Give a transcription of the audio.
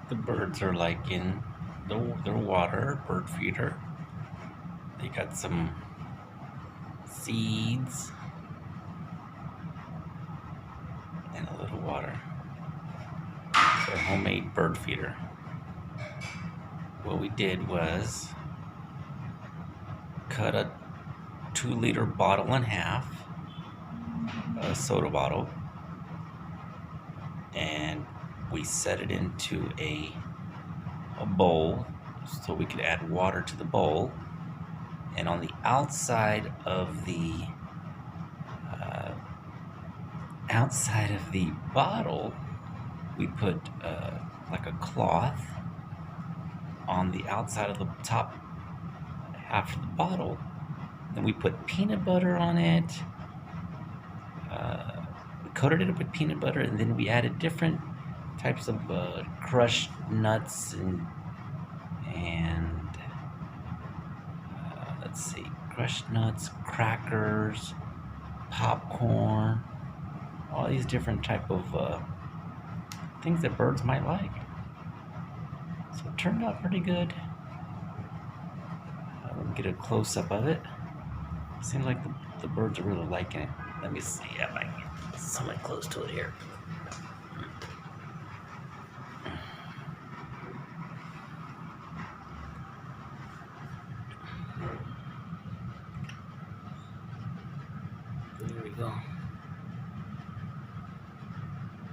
The birds are like in their water, bird feeder. They got some seeds and a little water. It's a homemade bird feeder. What we did was cut a 2-liter bottle in half, a soda bottle, and we set it into a bowl so we could add water to the bowl. And on the outside of the bottle, we put like a cloth on the outside of the top half of the bottle. Then we put peanut butter on it. We coated it up with peanut butter, and then we added different types of crushed nuts and let's see, crushed nuts, crackers, popcorn, all these different type of things that birds might like. So it turned out pretty good. Let me get a close-up of it. Seems like the birds are really liking it. Let me see if I can get somewhat close to it here.